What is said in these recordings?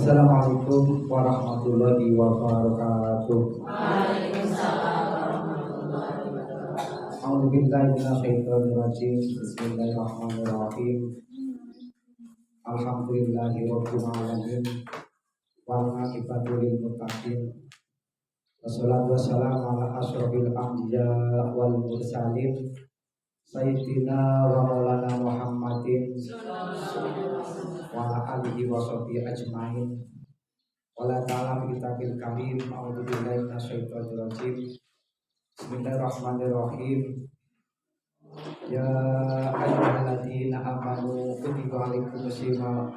Assalamualaikum warahmatullahi wabarakatuh. Waalaikumsalam warahmatullahi wabarakatuh. A'udzubillahi minasyaitonirrajim. Bismillahirrahmanirrahim. Alhamdulillahirabbil alamin. Wal 'aqibatu lil muttaqin. Wassalatu wassalamu ala asyrofil anbiya wal mursalin. Sayyidina wa maulana Muhammadin wa ala alihi wa sahbihi ajmain. Wala ta'ala fi kitabil karim. A'udzubillahi minasyaitonir rajim. Bismillahirrahmanirrahim. Ya ayyuhalladzina amanu kutiba alaikumusiyam.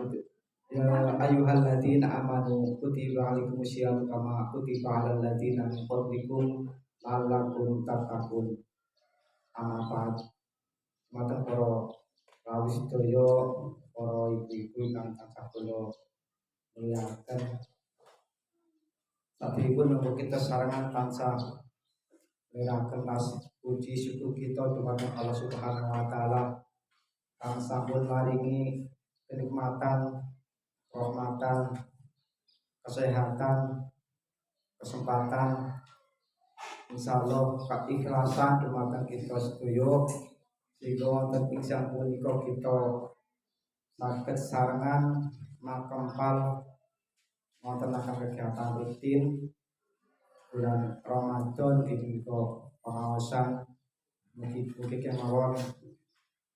Ya ayyuhalladzina amanu kutiba alaikumusiyam kama kutiba alal ladzina min qablikum la'allakum tattaqun. Amapat mata para rawuh sedaya, para ibu-ibu ingkang tansah kula muliaken. Satripun monggo kita sarangan tansah niraken puji syukur kita dumateng Allah Subhanahu wa taala kang sampun maringi kenikmatan, rahmatan, kesehatan, kesempatan, insyaallah keikhlasan dumateng kita sedaya sehingga wonten ing sapunika kita saged sarengan makempal wonten kegiatan rutin bulan Ramadan dinika pengawasan mugi-mugi kemawon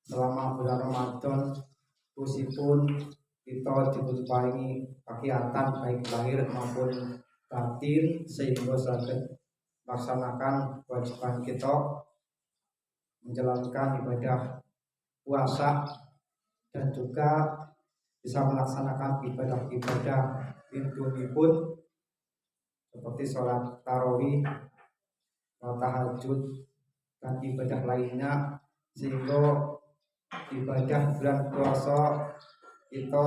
selama bulan Ramadan khususipun kita diparingi kegiatan baik lahir maupun batin sehingga saged melaksanakan kewajiban kita menjalankan ibadah puasa dan juga bisa melaksanakan ibadah-ibadah pun seperti sholat tarawih, sholat tahajud dan ibadah lainnya sehingga ibadah bulan puasa kita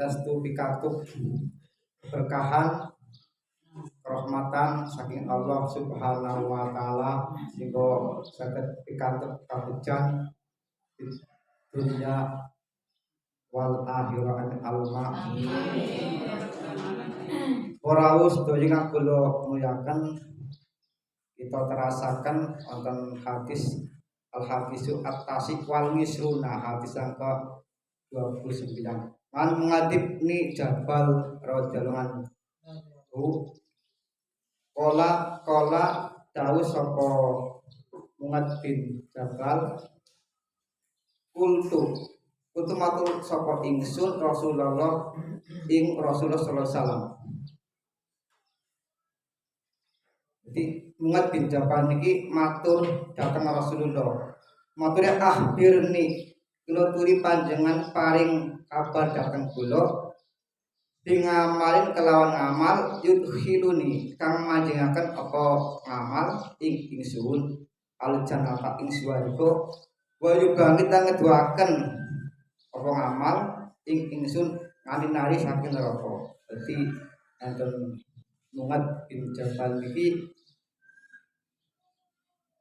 estu pikatuk berkahan rahmatan saking Allah Subhanahu wa taala sehingga saged pikantuk kabejan dunia wal akhirat alma. Ora wis sedaya kang kula muliaken kita terasakan wonten hadis al-hadisu at-tasik wal misruna hadis angka 29 an mengadib ni Jabal radhiyallahu anhu Kola dawuh sapa Mu'adz bin Jabal kultu matur sapa ingsun Rasulullah ing Rasulullah sallallahu alaihi wasallam. Jadi Mu'adz bin Jabal niki matur dhateng Rasulullah. Mature akhbirni kula turi panjenengan paring kabar dhateng kula ngamalin kelawan ngamal yudkhiluni kang majengaken apa ngamal ing ingsun aljannata ing swarga wa yubangit ngeduaken apa ngamal ing ingsun nari saking neraka. Dadi enten Mu'adz bin Jabal iki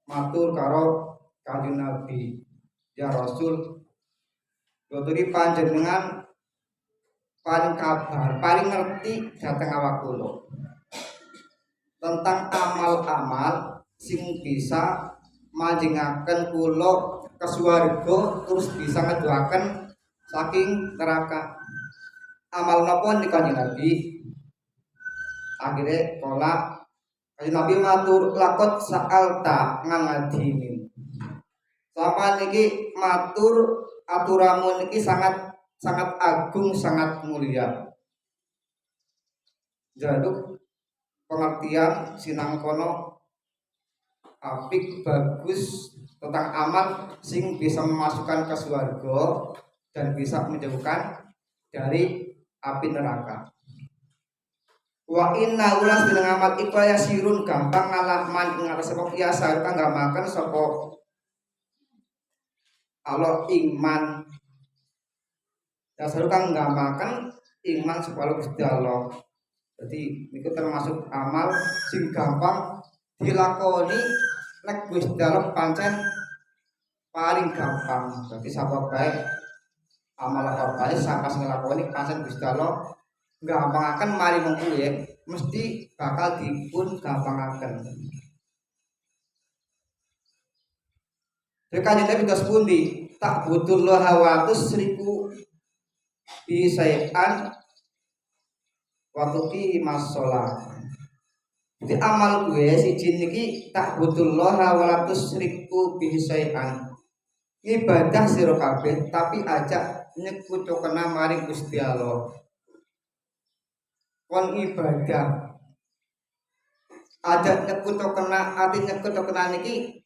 matur karo Kanjeng Nabi, ya Rasul, tuturi panjenengan paling kabar, paling ngerti dhateng awak kula tentang amal-amal sing bisa majengaken kula ke swarga terus bisa ngedoaken saking neraka. Amal napa nika Kanjeng Nabi? Akhire kala Kanjeng Nabi matur lakot sa'alta ngangadimin. Sama niki matur aturamu niki sangat agung, sangat mulia. Jaluk pengertian sinangkono apik bagus tentang amal sing bisa memasukkan ke surga dan bisa menjauhkan dari api neraka. Wa inna ulas dengan amal iku yasirun gampang ngalaman ing atas sebab biasa kang gamaken sapa Allah iman. Dasar kang ngamaken iman supaya Gusti Allah. Jadi itu termasuk amal sing gampang dilakoni nek Gusti Allah pancen paling gampang. Jadi sapa bae amal apa bae sangkas nglakoni pancen Gusti Allah gampangaken mari mengkuwe mesti bakal dipun gampangaken. Kanjeng Nabi dos pundi tak butuh hawatus seribu bisai'an waktu ki masolah. Jadi amal gue siji niki tak butuh hawatus seribu bisai'an ibadah sira kabeh tapi aja nyekutokena maring Gusti Allah. Kon ibadah ada nyekutokena ati nyekutokena niki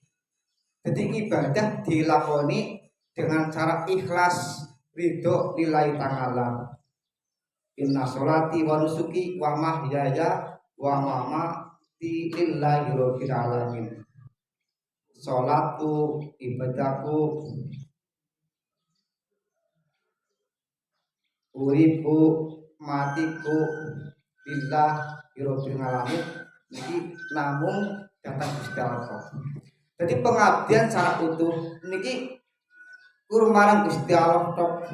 jadi ibadah dilakoni dengan cara ikhlas ridho lillahi ta'ala. Inna sholati wa nusuki wa mahyaya wa mamati lillahi rabbil alamin. Salatku, ibadahku, uripu, matiku lillahi rabbil alamin. Niki namung datang Gusti Allah. Jadi pengabdian secara utuh niki kurang marang Gusti Allah tok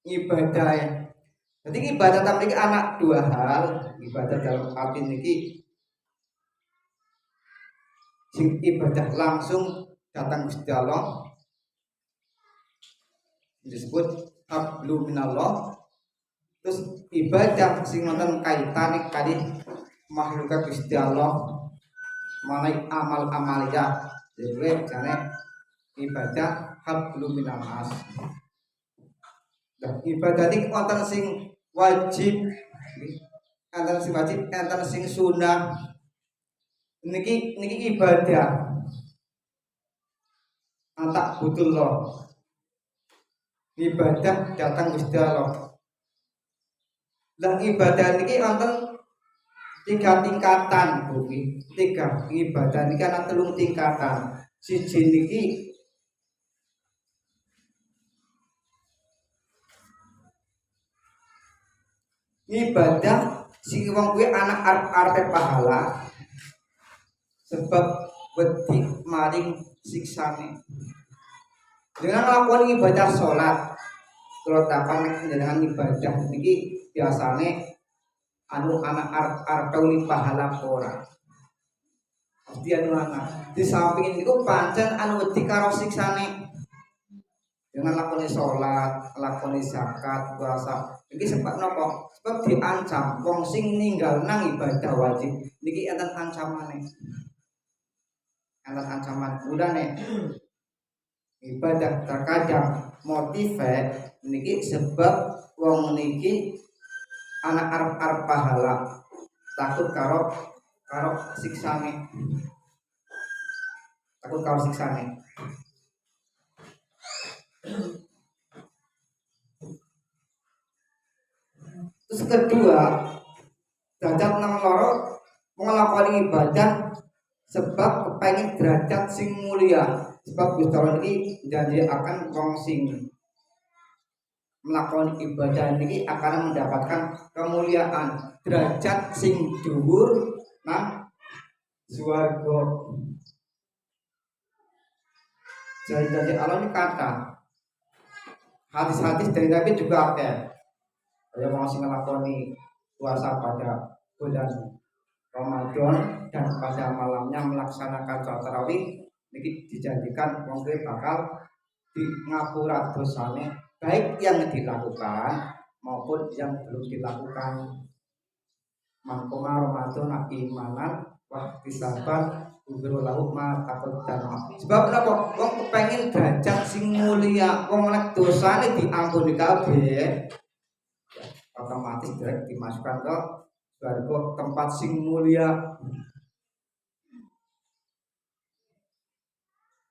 ibadah. Jadi ibadah tapi anak dua hal, ibadah dalam arti niki sing ibadah langsung datang Gusti Allah disebut hablu minallah. Terus ibadah sing wonten kaitane kali makhluk Gusti Allah mengenai amal-amaliyah, jadi jane ibadah hablum minanas. Dan ibadah iki wonten sing wajib, enten sing wajib, enten sing sunah. Niki ibadah antak butullah. Ibadah datang Gusti Allah. Dan ibadah niki wonten 3 tingkatan, Bumi. 3 ibadah niki ana 3 tingkatan. Siji niki ibadah sing wong kuwi anak arep pahala sebab wedi maring siksane. Dengan melakukan ibadah sholat, kalau tapan dengan ibadah niki biasane anu anak arep pahala ora. Mesti anu anak. Di samping niku pancen anu wedi karo siksane. Dengan lakoni sholat, lakoni zakat, puasa. Niki sebab napa? Sebab diancam wong sing ninggal nang ibadah wajib niki enten ancamane. Enten ancaman budane. Ibadah terkadang motive niki sebab wong niki anak arep pahala takut karo siksane. Takut karo siksane. Terus kedua, derajat nang loro nglakoni ibadah sebab kepengin derajat sing mulia. Sebab Gusti Allah niki janji akan wong sing melakukan ibadah niki akan mendapatkan kemuliaan, derajat sing dhuwur nang swarga. Janji Allah ini kata hadis-hadis dari Nabi juga ada. Ada wong sing nglakoni puasa pada bulan Ramadan dan pada malamnya melaksanakan sholat tarawih niki dijanjikan wong kuwi bakal di ngapura dosane baik yang dilakukan maupun yang belum dilakukan. Mangkoma Ramadan imanan wa tisaban ugro lahu ma taqaddama. Sebab napa wong kepengin derajat sing mulia, wong nek dosane diampuni kabeh otomatis direct dimasukkan ke surga tempat sing mulia.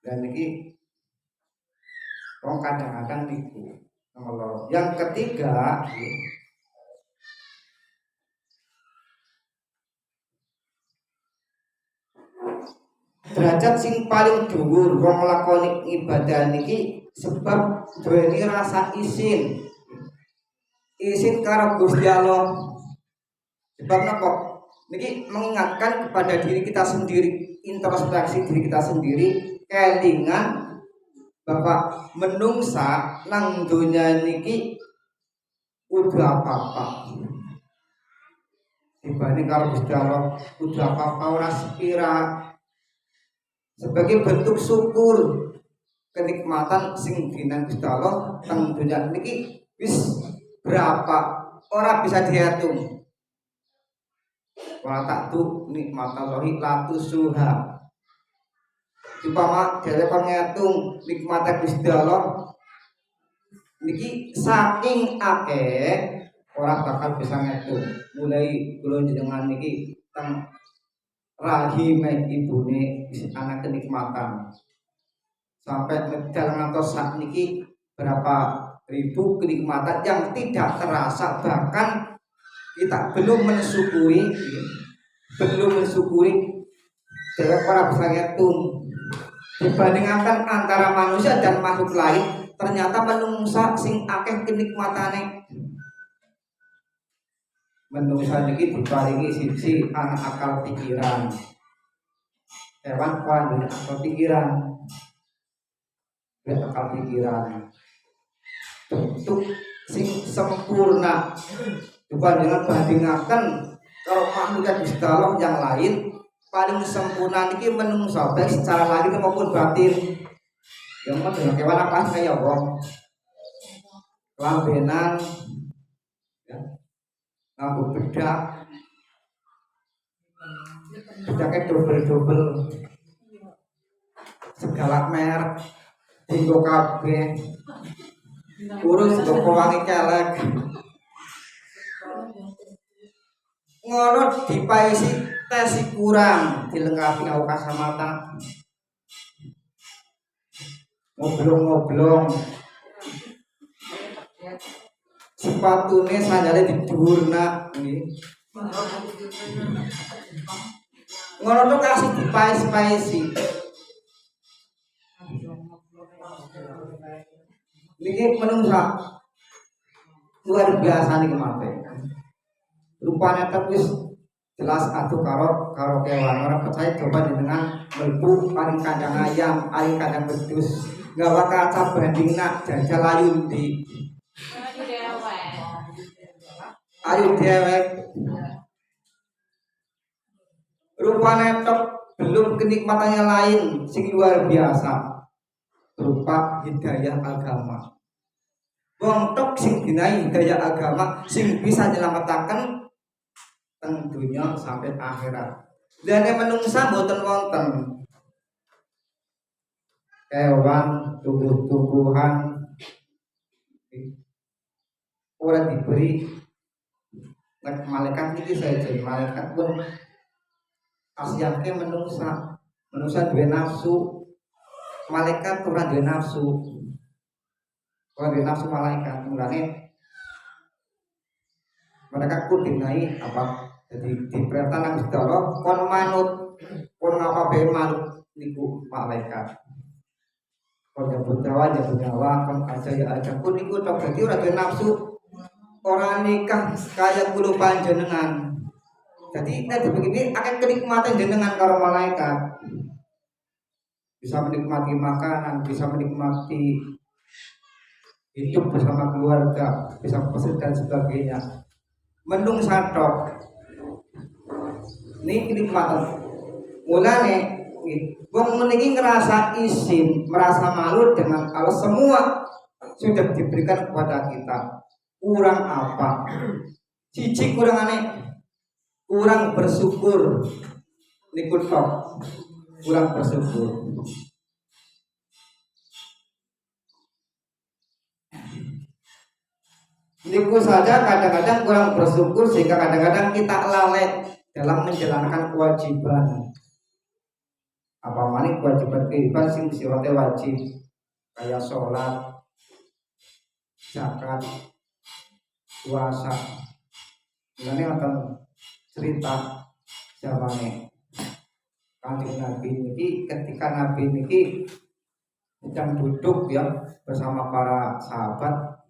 Dan ini wong kadang-kadang niku nomor. Yang ketiga derajat sing paling dhuwur wong nglakoni ibadah niki sebab duweni rasa isin karo Gusti Allah. Sebab napa? Niki mengingatkan kepada diri kita sendiri, introspeksi diri kita sendiri, kelingan bahwa menungsa nang donya niki udah apa-apa dibanding kalau Gusti Allah udah apa-apa ora sepira sebagai bentuk syukur kenikmatan sing dinan Gusti Allah teng dunya niki wis berapa ora bisa dihitung. Wala tak tu nikmatallahi la tusuha. Upama dhewe kon ngitung nikmate Gusti Allah niki saking akeh ora bakal bisa ngitung. Mulai kula jenengan niki teng rahim ibune anak kenikmatan sampai medal ngantos sak niki berapa ribu kenikmatan yang tidak terasa, bahkan kita belum mensyukuri dewe para bisa ngitung. Dibandingkan antara manusia dan makhluk lain, ternyata menungsa sing akeh kenikmatane. Menungsa niki diparingi siji anak akal pikiran. Hewan kuwi akal pikiran. Akal pikiran. Bentuk sing sempurna. Dibandingkan bandingaken karo makhluk Gusti Allah yang lain, paling sempurna niki menungsa baik secara lahir maupun batin. Yang mau kewan apa kaya wong. Lambenan ya. Nganggo bedaknya double segala merek tinggo kabeh urus kok wangi kelek ngono dipaisi tes kurang dilengkapi karo kacamata ngoblong-ngoblong sepatune sandale didurna nggih. Ngono to kasih dipaes-paesi. Niki menungsa luar biasa niki mate. Rupane tepis jelas atuh karo kewan. Ora percaya coba dengan mlebu paling kandang ayam, paling kandang wedhus. Gawa kaca bandingna jajal ayu ndi. Ayu dewek rupanya tok belum kenikmatannya lain sing luar biasa berupa hidayah agama. Wong tok sing dinai hidayah agama sing bisa nyelametaken teng dunya sampai akhirat. Dene menungsa mboten wonten kewan, tumbuh-tumbuhan ora diberi malaikat ini saja. Malaikat pun kasihanke menungsa duwe nafsu. Malaikat ora duwe nafsu. Ora duwe nafsu malaikat. Mulane mereka pun dinai apa? Jadi diperintah nang Gusti Allah kon manut, kon ngapa bae manut niku malaikat. Kon nyebut nyawa, kon aja pun niku tok dadi ora duwe nafsu. Orang nikah kaya kulo panjenengan. Jadi nek begini akan kenikmatan jenengan karo malaikat. Bisa menikmati makanan, bisa menikmati hidup bersama keluarga, bisa pesan dan sebagainya. Mendung satok. Ini kenikmatan. Mulane wong meniki ngerasa izin, merasa malu dengan kalau semua sudah diberikan kepada kita. Kurang apa? Cici kurang aneh, kurang bersyukur. Niku tok, kurang bersyukur. Niku saja kadang-kadang kurang bersyukur sehingga kadang-kadang kita lalai dalam menjalankan kewajiban. Apa maning kewajiban kehidupan sing sifatnya wajib, kayak sholat, zakat, puasa. Ini akan cerita zamane Kanjeng Nabi niki ketika Nabi niki sedang duduk ya bersama para sahabat,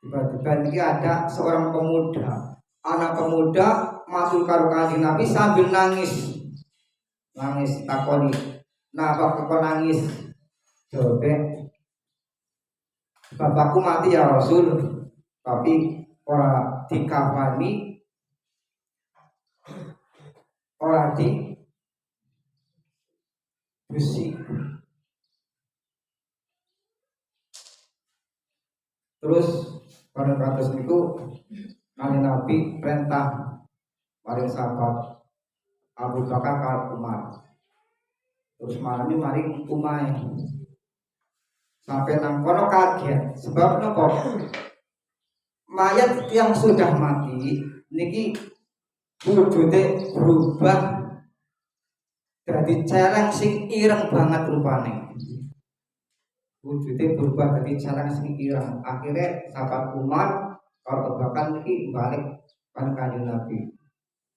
tiba-tiba niki ada seorang pemuda, anak pemuda masuk karo Kanjeng Nabi sambil nangis takoni, "Napa kok nangis?" Jawabnya, "Bapakku mati ya Rasul, tapi ora dikafani, ora di besi. Terus pada kados niku Kanjeng Nabi perintah maring sahabat Abu Bakar karo Umar. Terus malam ini maring Umay. Sampai nang kono kaget. Sebab nopo? Mayat yang sudah mati niki wujude berubah dari celeng sing ireng banget rupane. Wujude berubah dari celeng sing ireng. Akhirnya sahabat Umar kalau bahkan niki balik kan Kanjeng Nabi.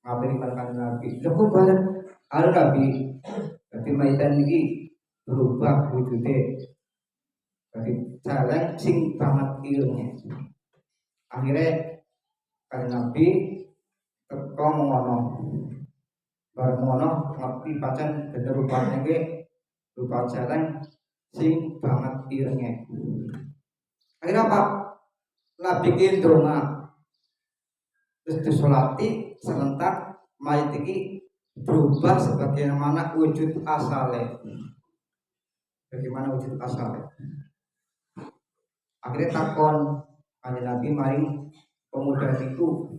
Ngabari kan Kanjeng Nabi. Lha kok balik Nabi. Dadi mayat niki berubah wujude dari celeng sing banget irenge. Akhirnya Kanjeng Nabi teko ngono. Bareng ngono ngerti pancen bener rupane iki rupa celeng sing banget irenge. Akhirnya apa? Nabi ki ndonga terus disolati serentak mayit iki berubah sebagaimana wujud asale. Bagaimana wujud asale? Akhirnya takon Kanjeng Nabi maring pemuda itu,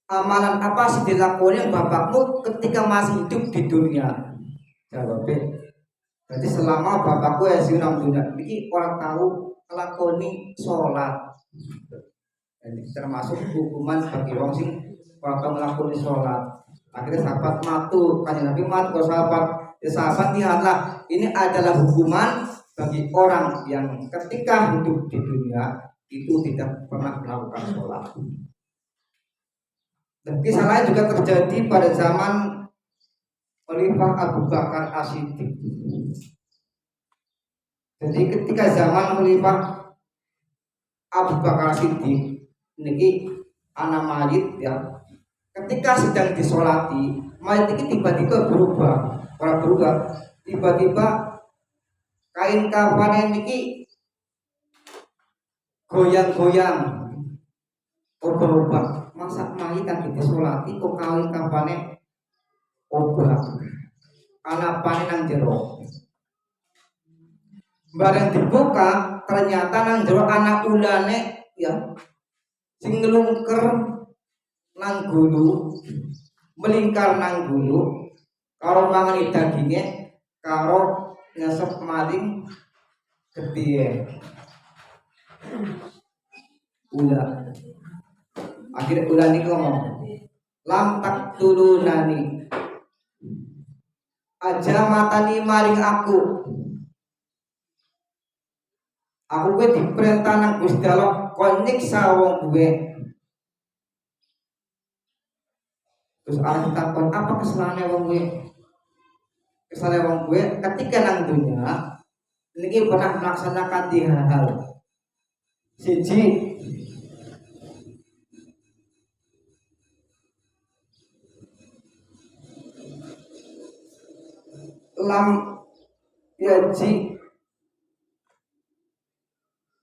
amalan apa sih dilakoni bapakmu ketika masih hidup di dunia? Jawabnya, jadi selama bapakku masih nang dunia, ini orang tahu lakoni sholat. Jadi termasuk hukuman bagi orang sing orang tahu melakoni sholat. Akhirnya sahabat matu, Kanjeng Nabi matu ke sahabat. Ya sahabat lihatlah, ini adalah hukuman bagi orang yang ketika hidup di dunia itu tidak pernah melakukan sholat. Dan kisah lain juga terjadi pada zaman Khalifah Abu Bakar As-Siddiq. Jadi ketika zaman Khalifah Abu Bakar As-Siddiq niki anak mayit ya, ketika sedang disolati mayit ini tiba-tiba berubah, tiba-tiba kain kafan niki goyang-goyang, ubah-ubah. Masa mayit kan disolati kok kain kafane obah, anak pane nang jero. Bareng dibuka ternyata nang jero anak ulane ya sing ngelungker nang gulu, melingkar nang gulu, karo mangan daginge, karo nyesep maling getihe. Ulah. Akhirnya ulah niku ngomong, lam tak tulunani. Aja matani maring aku. Aku kowe diperintah nang Gusti Allah kon nyiksa wong kowe. Terus arep takon apa keselane wong kowe? Kesalahan wong kowe ketika nang dunia niki pernah melaksanakan 3 hal. Siji, lam yaji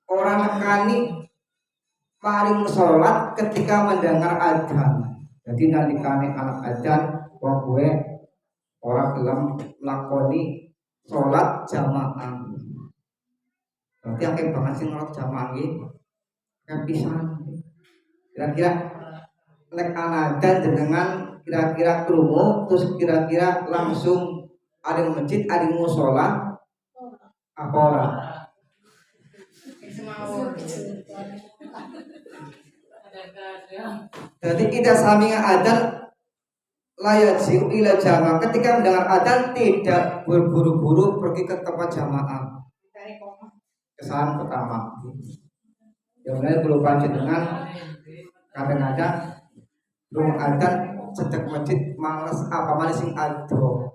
orang nekani maring sholat ketika mendengar adzan. Jadi nalikane anak adzan wong kowe ora gelem lakoni sholat jamaah. Berarti akeh banget sing sholat jamaah iki kepisan. Kira-kira nek anak adzan jenengan kira-kira krungu terus kira-kira langsung ada masjid, ada musola apa ora? Jadi kita saminga adzan layak siu ila jamaah. Ketika mendengar adzan tidak berburu-buru pergi ke tempat jamaah. Kesalahan pertama. Yang lain perlu panjat dengan kadang-kadang rumah adzan cedek masjid males apa malah sing ado.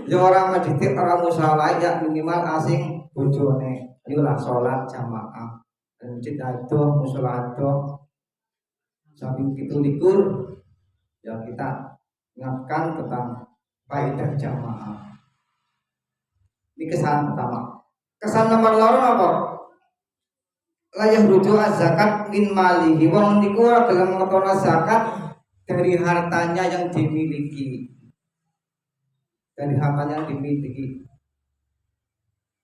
Ya orang masjid orang musala ya minimal asing bojone. Ayolah sholat jamaah. Masjid ado, musala ado. Samping itu likur ya kita ingatkan tentang faedah jamaah. Ini kesalahan pertama. Kesan nomor loro apa? Layah rujuk zakat min malihi, wong niku ora gelem ngetona zakat dari hartanya yang dimiliki. Dari hartanya yang dimiliki.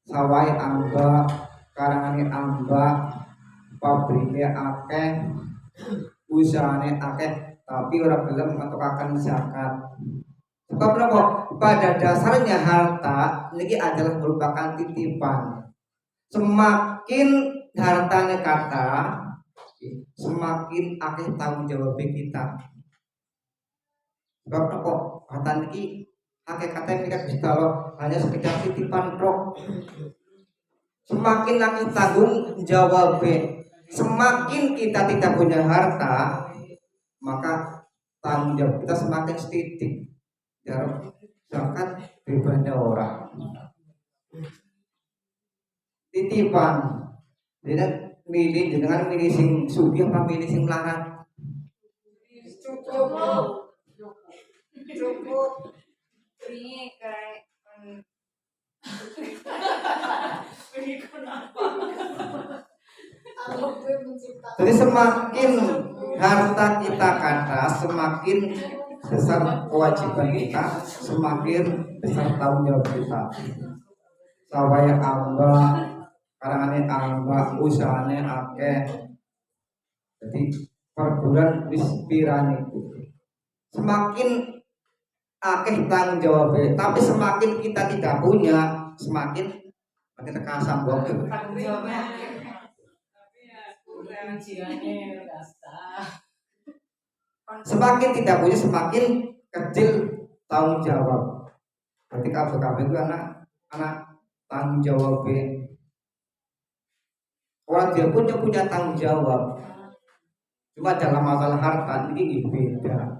Sawai amba, karangane amba, pabrike akeh, usahane akeh, tapi ora gelem ngetokaken zakat. Sebab apa? Pada dasarnya harta ini adalah merupakan titipan. Semakin hartanya kata, semakin akeh tanggung jawab kita. Sebab apa? Harta ini akeh kata ini bisa loh, hanya sekedar titipan roh. Semakin akeh tanggung jawab, semakin kita tidak punya harta, maka tanggung jawab kita semakin sedikit. Zakat bebanda orang titipan dengan milih sing sugih apa milih sing melarat cukup ini kayak jadi semakin harta kita kata semakin besar kewajiban kita, semakin besar tanggung jawab kita. Sawaya amba, karangane amba, usahane akeh. Jadi per bulan wis pirane. Semakin akeh tanggung jawabnya, tapi semakin kita tidak punya, semakin terkasam kok. tanggung jawabnya Semakin tidak punya, semakin kecil tanggung jawab. Ketika BKB itu anak tanggung jawabnya. Orang dia punya tanggung jawab. Cuma dalam masalah harta ini beda.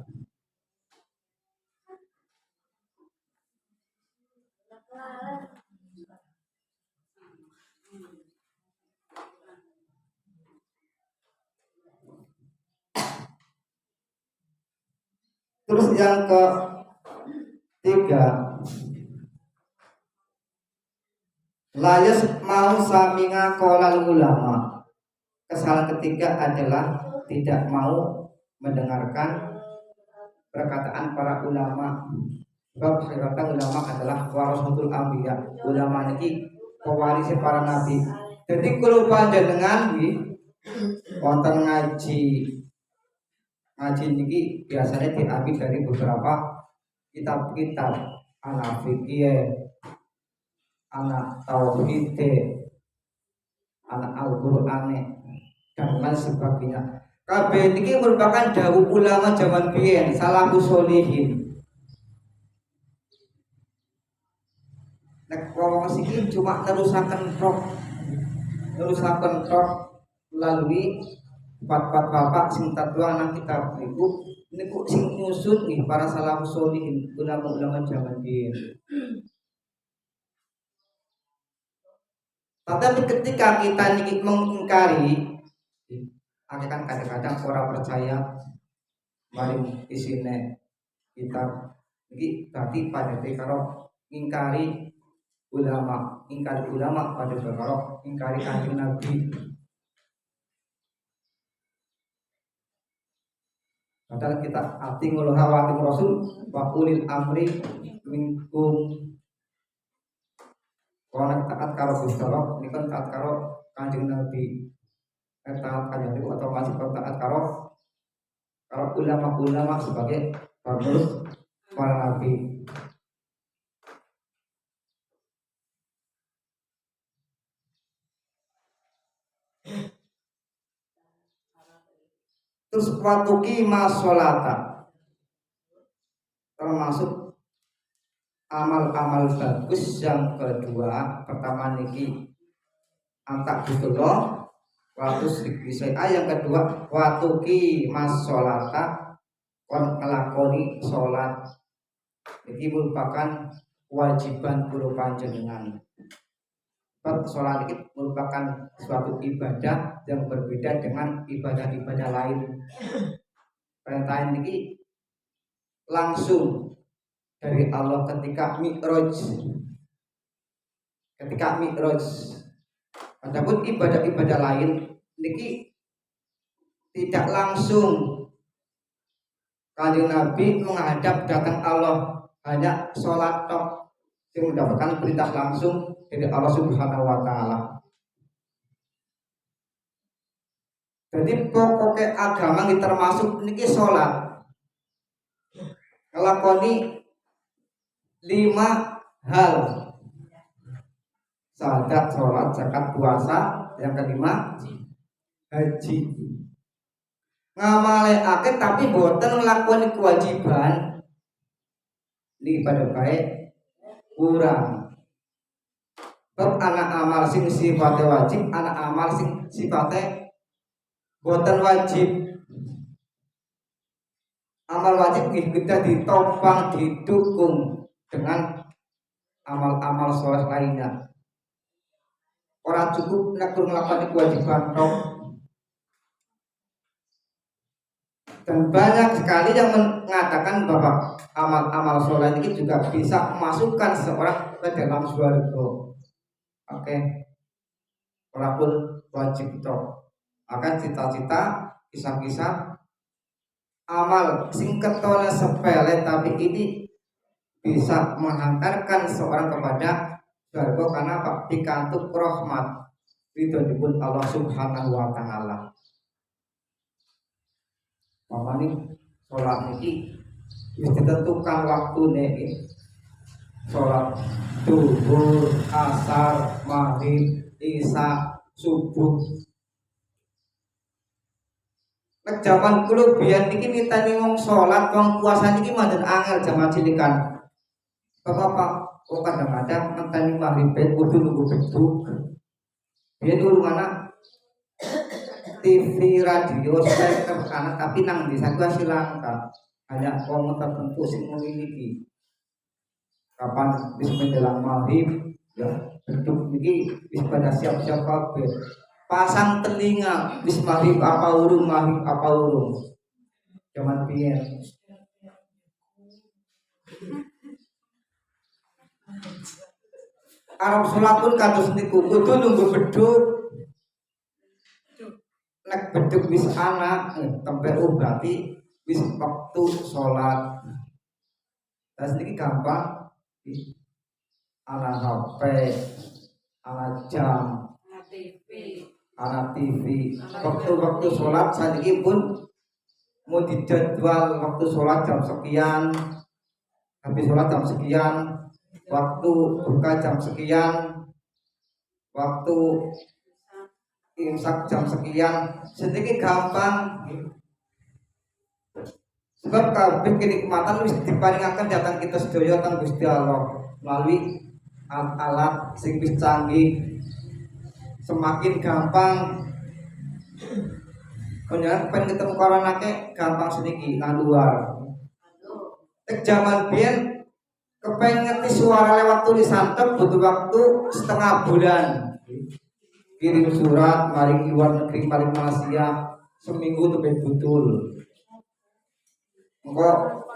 Terus yang ketiga, layas mau saminga kolal ulama. Kesalahan ketiga adalah tidak mau mendengarkan perkataan para ulama. Sebab perkataan ulama adalah warasatul anbiya. Ulama ini pewaris para nabi. Jadi kalau panjenengan wonten ngaji ini biasanya diambil dari beberapa kitab-kitab anak fikih, anak tauhid, anak Al-Qur'an dan lain sebagainya. Kabeh ini merupakan dawuh ulama zaman biyen, salafus sholihin. Nek wong iki cuma nerusaken melalui empat bapak sing tatua anak kitab niku sing nyusun nih para salafus sholihin, ulama-ulama zaman biyen. Tetapi ketika kita niki mengingkari, akan kadang-kadang orang percaya mari isine kitab iki berarti pada karo ingkari ulama pada karo ingkari kanjeng Nabi. Padahal kita atingul hawa ating rasul wa ulil amri minkum. Kalau taat karo Gusti Allah, ini kan taat karo kanjeng Nabi. Taat kanjeng Nabi otomatis taat karo ulama-ulama sebagai penerus para nabi. Terus watuki masolata termasuk amal-amal bagus yang kedua. Pertama niki antak budullah watus dikisai. Yang kedua watuki masolata kon ngelakoni sholat. Ini merupakan kewajiban kulo panjenengan. Sholat itu merupakan suatu ibadah yang berbeda dengan ibadah-ibadah lain. Perintah ini langsung dari Allah ketika Mi'raj. ketika Mi'raj. Adapun ibadah-ibadah lain niki tidak langsung Kanjeng Nabi menghadap datang Allah, hanya sholat tok yang mendapatkan perintah langsung dari Allah Subhanahu wa taala. Jadi pokoknya agama ini termasuk niki sholat. Ngelakoni 5 hal: salat, sholat, zakat, puasa. Yang kelima, haji. Ngamalekake tapi boten nglakoni kewajiban niki pada baik kurang. Bab anak amal sing sifatnya wajib, anak amal sing sifatnya boten wajib. Amal wajib kita ditopang, didukung dengan amal-amal soleh lainnya. Orang cukup nek melakukan kewajiban tok. Dan banyak sekali yang mengatakan bahwa amal-amal soleh ini juga bisa memasukkan seorang ke dalam surga. Oke, walaupun wajib tok. Akan cita-cita, kisah-kisah amal sing ketone sepele tapi ini bisa menghantarkan seorang kepada surga karena apa? Pikantuk rahmat ridhonipun Allah Subhanahu wa taala. Makanya sholat ini wis ditentukan waktune iki. Sholat zuhur, asar, maghrib, isya, subuh. Nek jaman kulo biyen iki mitani wong sholat, wong puasa niki manjen angel jaman cilikan. Bapak kadang-kadang ngenteni maghrib kudu nunggu beduk. Biyen urung anak TV, radio, speaker anak tapi nang desa ku Sri Lanka. Hanya wong tertentu sing memiliki. Kapan wis menjelang maghrib ya beduk niki wis pada siap-siap kabeh. Pasang telinga wis maghrib apa urung, maghrib apa urung. Jaman biyen. Arab sholat pun kados niku kudu nunggu beduk. Nek beduk wis ana tempe berarti wis waktu sholat. Dan sedikit gampang ana HP, ana jam, ana TV. Waktu sholat sadiki pun mau dijadwal waktu sholat jam sekian, habis sholat jam sekian, waktu buka jam sekian, waktu imsak jam sekian, sedikit gampang. Sebab kabeh kenikmatan wis diparingaken datang kita sedaya kang Gusti Allah melalui alat sing wis canggih. Semakin gampang kemudian pengen ketemu corona ke gampang sedikit nang luar. Tek zaman biyen kepengen ngerti suara lewat tulisan tek butuh waktu setengah bulan. Kirim surat maring luar negeri paling Malaysia seminggu tuh betul. Engko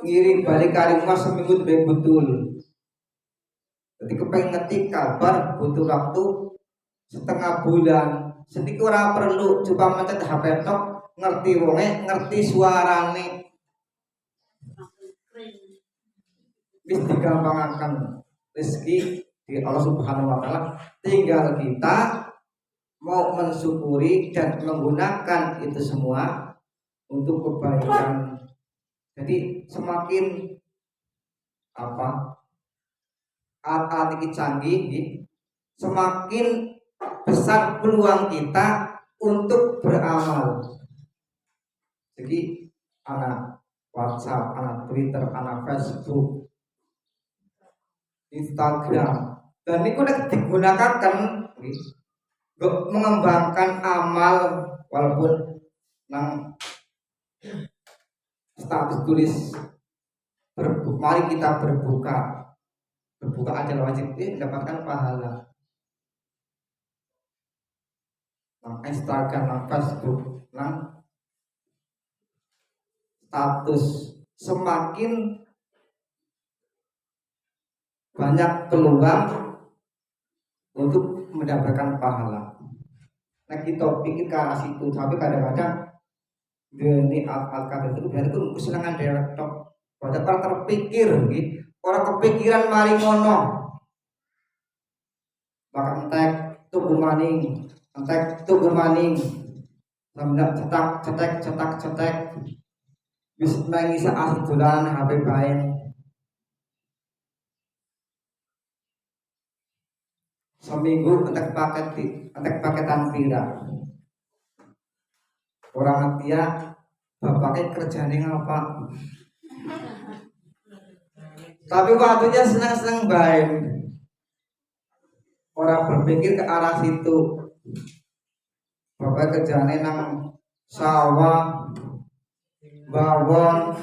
ngirim balik ke rumah seminggu tuh betul. Jadi kepengen ngetik kabar butuh waktu setengah bulan. Sedikit orang perlu coba mencet HP tok ngerti wonge, ngerti suarane. Wis digampangkan rezeki di Allah Subhanahu wa taala. Tinggal kita mau mensyukuri dan menggunakan itu semua untuk kebaikan. Jadi semakin alat ini canggih, semakin besar peluang kita untuk beramal. Jadi anak WhatsApp, anak Twitter, anak Facebook, Instagram, dan ini udah digunakan untuk mengembangkan amal walaupun nang status tulis mari kita berbuka aja wajib mendapatkan pahala. Instagram, Facebook, status semakin banyak peluang untuk mendapatkan pahala. Nah kita pikir ke arah situ, tapi kadang-kadang ini al-kadir itu berarti itu kesenangan daerah tok. Pada terpikir, gitu. Orang kepikiran mari ngono, bahkan entek tubuh maning, sambil cetak, bisa nangis asik dolanan HP bae. Seminggu entek paketan pira. Orang dia bapaknya kerjanya ngapa? Tapi waktunya senang-senang baik. Orang berpikir ke arah situ. Bapak kerjanya nang sawah, bawon,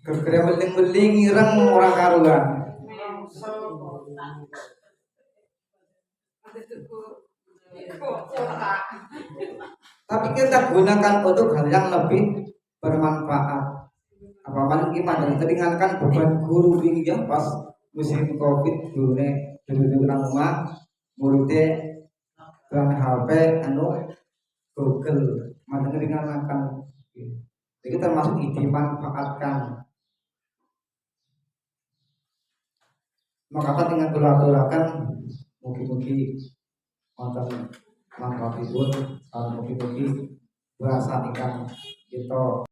kerja beling-beling ireng orang karuan. Tapi kita gunakan untuk hal yang lebih bermanfaat. Apalagi gimana? Teringatkan beban guru ini ya pas musim COVID gurunya duduk nang rumah, muridnya dengan HP, Google, mana teringatkan. Jadi termasuk dimanfaatkan. Maka dengan aturakan mugi-mugi wonten manfaatipun, mugi-mugi berasa ingkang kita